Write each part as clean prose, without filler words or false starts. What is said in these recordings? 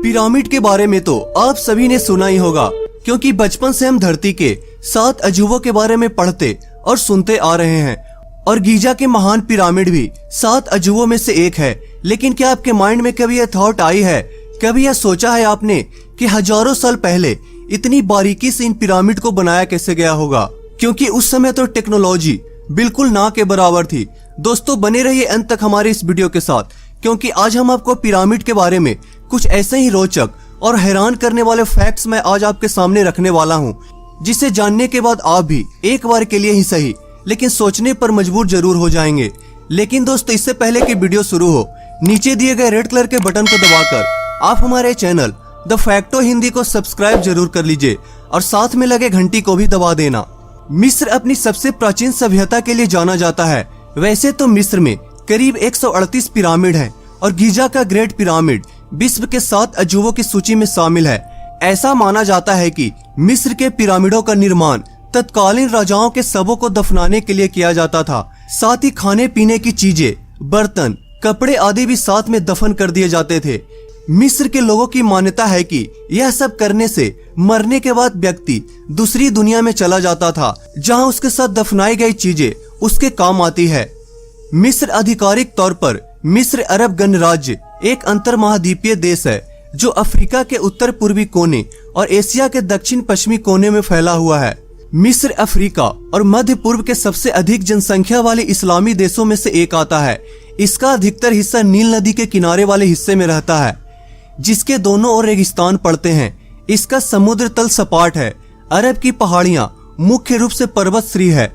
Pyramid के बारे में तो आप सभी ने सुना ही होगा, क्योंकि बचपन से हम धरती के 7 अजूबों के बारे में पढ़ते और सुनते आ रहे हैं। और गीजा के महान पिरामिड भी 7 अजूबों में से एक है। लेकिन क्या आपके माइंड में कभी यह थॉट आई है, कभी यह सोचा है आपने कि हजारों साल पहले इतनी बारीकी से इन पिरामिड को बनाया कैसे गया होगा? क्योंकि उस समय तो टेक्नोलॉजी बिल्कुल ना के बराबर थी। दोस्तों बने रहिए अंत तक हमारे इस वीडियो के साथ, क्योंकि आज हम आपको पिरामिड के बारे में कुछ ऐसे ही रोचक और हैरान करने वाले फैक्ट्स मैं आज आपके सामने रखने वाला हूं, जिसे जानने के बाद आप भी एक बार के लिए ही सही लेकिन सोचने पर मजबूर जरूर हो जाएंगे। लेकिन दोस्तों इससे पहले कि वीडियो शुरू हो, नीचे दिए गए रेड कलर के बटन को दबाकर आप हमारे चैनल द फैक्टो हिंदी को सब्सक्राइब जरूर कर लीजिए और साथ में लगे घंटी को भी दबा देना। मिस्र अपनी सबसे प्राचीन सभ्यता के लिए जाना जाता है। वैसे तो मिस्र में करीब 138 पिरामिड हैं और गीजा का ग्रेट पिरामिड विश्व के 7 अजूबों की सूची में शामिल है। ऐसा माना जाता है कि मिस्र के पिरामिडों का निर्माण तत्कालीन राजाओं के शवों को दफनाने के लिए किया जाता था। साथ ही खाने पीने की चीजें, बर्तन, कपड़े आदि भी साथ में दफन कर दिए जाते थे। मिस्र के लोगों की मान्यता है कि यह सब करने से मरने के बाद व्यक्ति दूसरी दुनिया में चला जाता था, जहां उसके साथ दफनाई गई चीजें उसके काम आती है। मिस्र आधिकारिक तौर पर मिस्र अरब गणराज्य एक अंतर महाद्वीपीय देश है, जो अफ्रीका के उत्तर पूर्वी कोने और एशिया के दक्षिण पश्चिमी कोने में फैला हुआ है। मिस्र अफ्रीका और मध्य पूर्व के सबसे अधिक जनसंख्या वाले इस्लामी देशों में से एक आता है। इसका अधिकतर हिस्सा नील नदी के किनारे वाले हिस्से में रहता है, जिसके दोनों ओर रेगिस्तान पड़ते हैं। इसका समुद्र तल सपाट है। अरब की पहाड़ियां मुख्य रूप से पर्वत श्री है।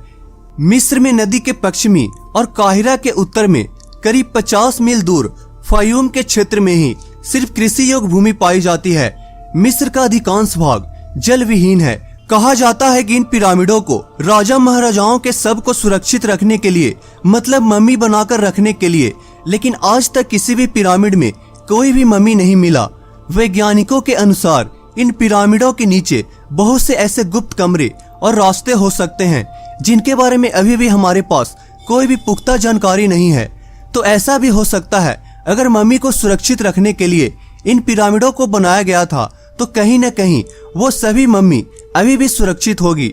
मिस्र में नदी के पश्चिमी और काहिरा के उत्तर में करीब 50 मील दूर फायूम के क्षेत्र में ही सिर्फ कृषि योग्य भूमि पाई जाती है। मिस्र का अधिकांश भाग जल विहीन है। कहा जाता है कि इन पिरामिडों को राजा महाराजाओं के शव को सुरक्षित रखने के लिए, मतलब मम्मी बनाकर रखने के लिए, लेकिन आज तक किसी भी पिरामिड में कोई भी मम्मी नहीं मिला। वैज्ञानिकों के अनुसार इन पिरामिडों के नीचे बहुत से ऐसे गुप्त कमरे और रास्ते हो सकते हैं, जिनके बारे में अभी भी हमारे पास कोई भी पुख्ता जानकारी नहीं है। तो ऐसा भी हो सकता है अगर मम्मी को सुरक्षित रखने के लिए इन पिरामिडों को बनाया गया था, तो कहीं न कहीं वो सभी मम्मी अभी भी सुरक्षित होगी,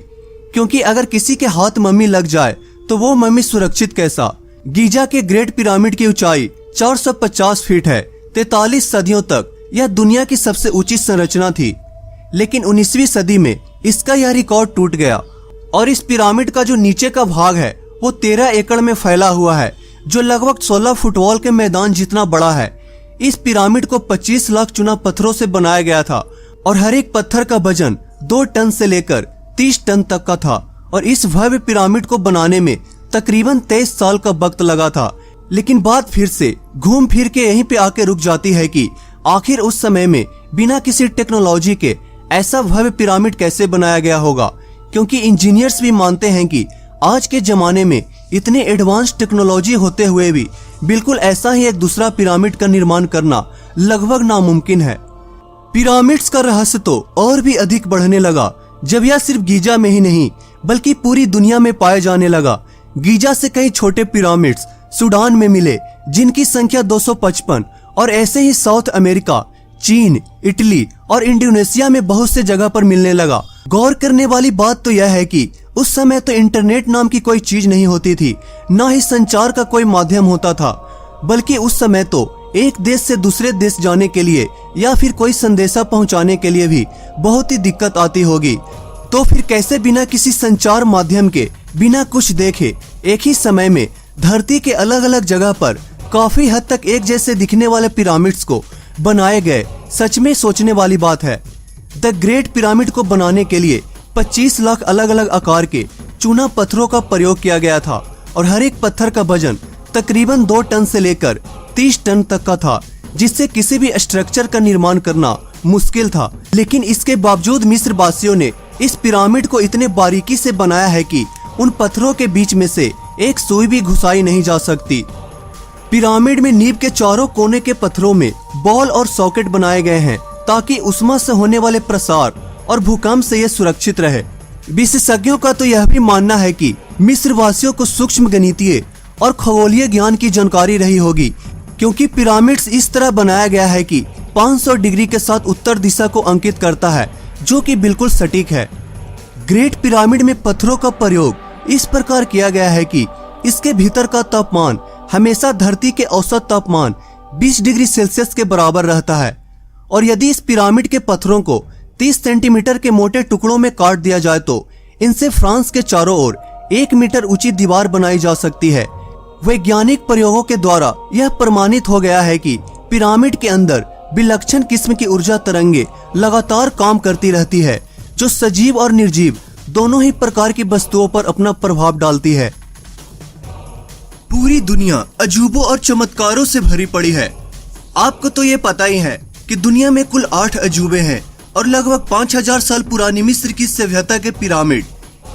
क्योंकि अगर किसी के हाथ मम्मी लग जाए तो वो मम्मी सुरक्षित कैसा? गीजा के ग्रेट पिरामिड की ऊंचाई 450 फीट है। 43 सदियों तक यह दुनिया की सबसे ऊंची संरचना थी, लेकिन 19वीं सदी में इसका यह रिकॉर्ड टूट गया और इस पिरामिड का जो नीचे का भाग है वो 13 एकड़ में फैला हुआ है, जो लगभग 16 फुटबॉल के मैदान जितना बड़ा है। इस पिरामिड को 25 लाख चुना पत्थरों से बनाया गया था और हर एक पत्थर का वजन 2 टन से लेकर 30 टन तक का था। और इस भव्य पिरामिड को बनाने में तकरीबन 23 साल का वक्त लगा था। लेकिन बात फिर से घूम फिर के यहीं पे आके रुक जाती है कि आखिर उस समय में बिना किसी टेक्नोलॉजी के ऐसा भव्य पिरामिड कैसे बनाया गया होगा? क्योंकि इंजीनियर्स भी मानते हैं कि आज के जमाने में इतने एडवांस टेक्नोलॉजी होते हुए भी बिल्कुल ऐसा ही एक दूसरा पिरामिड का निर्माण करना लगभग नामुमकिन है। पिरामिड्स का रहस्य तो और भी अधिक बढ़ने लगा जब यह सिर्फ गीजा में ही नहीं बल्कि पूरी दुनिया में पाया जाने लगा। गीजा से कई छोटे पिरामिड्स सूडान में मिले, जिनकी संख्या 255, और ऐसे ही साउथ अमेरिका, चीन, इटली और इंडोनेशिया में बहुत से जगह पर मिलने लगा। गौर करने वाली बात तो यह है कि उस समय तो इंटरनेट नाम की कोई चीज नहीं होती थी, ना ही संचार का कोई माध्यम होता था, बल्कि उस समय तो एक देश से दूसरे देश जाने के लिए या फिर कोई संदेशा पहुंचाने के लिए भी बहुत ही दिक्कत आती होगी। तो फिर कैसे बिना किसी संचार माध्यम के, बिना कुछ देखे, एक ही समय में धरती के अलग अलग जगह पर काफी हद तक एक जैसे दिखने वाले पिरामिड्स को बनाए गए? सच में सोचने वाली बात है। द ग्रेट पिरामिड को बनाने के लिए 25 लाख अलग अलग आकार के चूना पत्थरों का प्रयोग किया गया था और हर एक पत्थर का वजन तकरीबन 2 टन से लेकर 30 टन तक का था, जिससे किसी भी स्ट्रक्चर का निर्माण करना मुश्किल था। लेकिन इसके बावजूद मिस्र वासियों ने इस पिरामिड को इतने बारीकी से बनाया है कि उन पत्थरों के बीच में से एक सुई भी घुसाई नहीं जा सकती। पिरामिड में नींव के चारों कोने के पत्थरों में बॉल और सॉकेट बनाए गए हैं, ताकि उष्मा से होने वाले प्रसार और भूकंप से यह सुरक्षित रहे। विशेषज्ञों का तो यह भी मानना है कि मिस्र वासियों को सूक्ष्म गणितीय और खगोलीय ज्ञान की जानकारी रही होगी, क्योंकि पिरामिड्स इस तरह बनाया गया है कि 500 डिग्री के साथ उत्तर दिशा को अंकित करता है, जो कि बिल्कुल सटीक है। ग्रेट पिरामिड में पत्थरों का प्रयोग इस प्रकार किया गया है कि इसके भीतर का तापमान हमेशा धरती के औसत तापमान 20 डिग्री सेल्सियस के बराबर रहता है। और यदि इस पिरामिड के पत्थरों को 30 सेंटीमीटर के मोटे टुकड़ों में काट दिया जाए तो इनसे फ्रांस के चारों ओर 1 मीटर ऊंची दीवार बनाई जा सकती है। वैज्ञानिक प्रयोगों के द्वारा यह प्रमाणित हो गया है कि पिरामिड के अंदर विलक्षण किस्म की ऊर्जा तरंगे लगातार काम करती रहती है, जो सजीव और निर्जीव दोनों ही प्रकार की वस्तुओं पर अपना प्रभाव डालती है। पूरी दुनिया अजूबों और चमत्कारों से भरी पड़ी है। आपको तो ये पता ही है कि दुनिया में कुल 8 अजूबे हैं और लगभग 5000 साल पुरानी मिस्र की सभ्यता के पिरामिड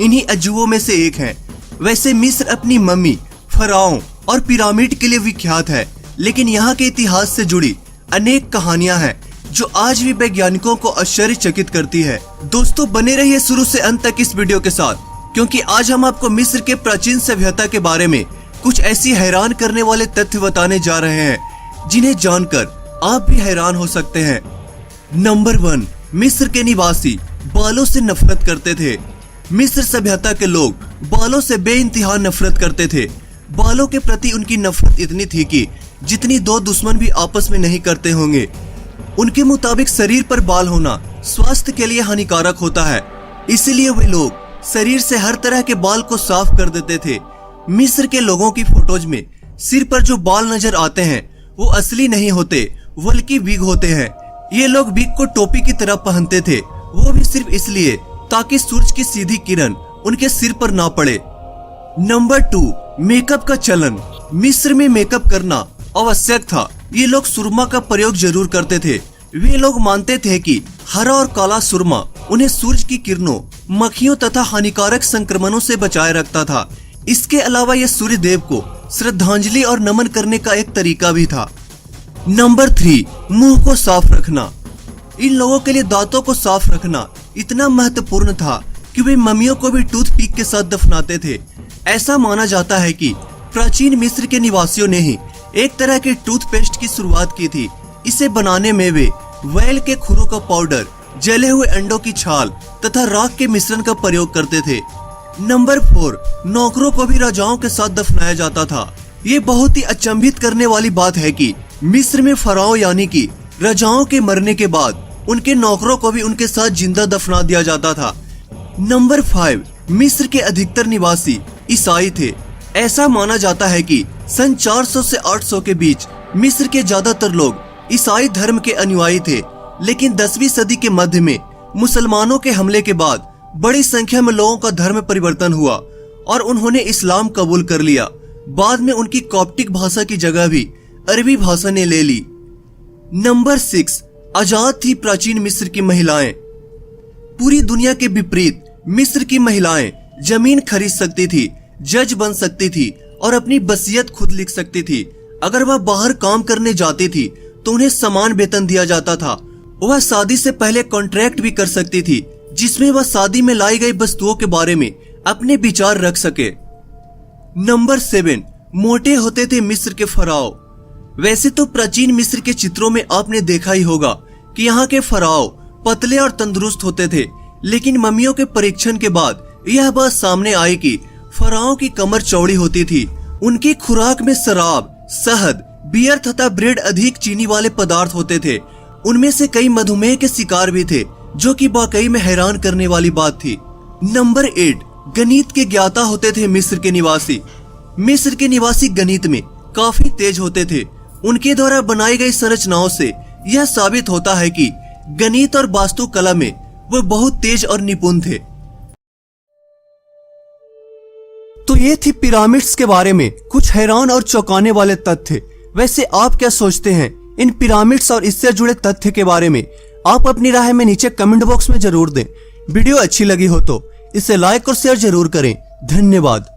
इन्हीं अजूबों में से एक हैं। वैसे मिस्र अपनी मम्मी, फराओं और पिरामिड के लिए विख्यात है, लेकिन यहाँ के इतिहास से जुड़ी अनेक कहानियां हैं जो आज भी वैज्ञानिकों को आश्चर्यचकित करती है। दोस्तों, बने रहिए शुरू से अंत तक इस वीडियो के साथ, क्योंकि आज हम आपको मिस्र के प्राचीन सभ्यता के बारे में कुछ ऐसी हैरान करने वाले तथ्य बताने जा रहे हैं जिन्हें जानकर आप भी हैरान हो सकते हैं। नंबर 1, मिस्र के निवासी बालों से नफरत करते थे। मिस्र सभ्यता के लोग बालों से बेइंतहा नफरत करते थे। बालों के प्रति उनकी नफरत इतनी थी कि जितनी दो दुश्मन भी आपस में नहीं करते होंगे। उनके मुताबिक शरीर पर बाल होना स्वास्थ्य के लिए हानिकारक होता है, इसीलिए वे लोग शरीर से हर तरह के बाल को साफ कर देते थे। मिस्र के लोगों की फोटोज में सिर पर जो बाल नजर आते हैं वो असली नहीं होते, बल्कि विग होते हैं। ये लोग विग को टोपी की तरह पहनते थे, वो भी सिर्फ इसलिए ताकि सूरज की सीधी किरण उनके सिर पर ना पड़े। नंबर 2, मेकअप का चलन। मिस्र में मेकअप करना आवश्यक था। ये लोग सुरमा का प्रयोग जरूर करते थे। वे लोग मानते थे कि हरा और काला सुरमा उन्हें सूरज की किरणों, मक्खियों तथा हानिकारक संक्रमणों से बचाए रखता था। इसके अलावा यह सूर्य देव को श्रद्धांजलि और नमन करने का एक तरीका भी था। नंबर 3, मुंह को साफ रखना। इन लोगों के लिए दांतों को साफ रखना इतना महत्वपूर्ण था कि वे मम्मियों को भी टूथपिक के साथ दफनाते थे। ऐसा माना जाता है कि प्राचीन मिस्र के निवासियों ने ही एक तरह के टूथपेस्ट की शुरुआत की थी। इसे बनाने में वे वैल के खुरों का पाउडर, जले हुए अंडों की छाल तथा राख के मिश्रण का प्रयोग करते थे। नंबर 4, नौकरों को भी राजाओं के साथ दफनाया जाता था। ये बहुत ही अचंभित करने वाली बात है कि मिस्र में फराओ यानी कि राजाओं के मरने के बाद उनके नौकरों को भी उनके साथ जिंदा दफना दिया जाता था। नंबर 5, मिस्र के अधिकतर निवासी ईसाई थे। ऐसा माना जाता है कि सन 400 से 800 के बीच मिस्र के ज्यादातर लोग ईसाई धर्म के अनुयायी थे, लेकिन 10वीं सदी के मध्य में मुसलमानों के हमले के बाद बड़ी संख्या में लोगों का धर्म परिवर्तन हुआ और उन्होंने इस्लाम कबूल कर लिया। बाद में उनकी कॉप्टिक भाषा की जगह भी अरबी भाषा ने ले ली। नंबर 6, आजाद थी प्राचीन मिस्र की महिलाएं। पूरी दुनिया के विपरीत मिस्र की महिलाएं जमीन खरीद सकती थी, जज बन सकती थी और अपनी वसीयत खुद लिख सकती थी। अगर वह बाहर काम करने जाती थी तो उन्हें समान वेतन दिया जाता था। वह शादी से पहले कॉन्ट्रैक्ट भी कर सकती थी, जिसमें वह शादी में लाई गई वस्तुओं के बारे में अपने विचार रख सके। नंबर 7, मोटे होते थे मिस्र के फराओ। वैसे तो प्राचीन मिस्र के चित्रों में आपने देखा ही होगा कि यहाँ के फराओ पतले और तंदुरुस्त होते थे, लेकिन मम्मियों के परीक्षण के बाद यह बात सामने आई कि फराओं की कमर चौड़ी होती थी। उनकी खुराक में शराब, शहद, बियर तथा ब्रेड अधिक चीनी वाले पदार्थ होते थे। उनमें से कई मधुमेह के शिकार भी थे, जो कि वाकई में हैरान करने वाली बात थी। नंबर 8, गणित के ज्ञाता होते थे मिस्र के निवासी। मिस्र के निवासी गणित में काफी तेज होते थे। उनके द्वारा बनाई गई संरचनाओं से यह साबित होता है कि गणित और वास्तुकला में वो बहुत तेज और निपुण थे। तो ये थी पिरामिड्स के बारे में कुछ हैरान और चौंकाने वाले तथ्य। वैसे आप क्या सोचते हैं इन पिरामिड्स और इससे जुड़े तथ्य के बारे में? आप अपनी राय में नीचे कमेंट बॉक्स में जरूर दें। वीडियो अच्छी लगी हो तो इसे लाइक और शेयर जरूर करें। धन्यवाद।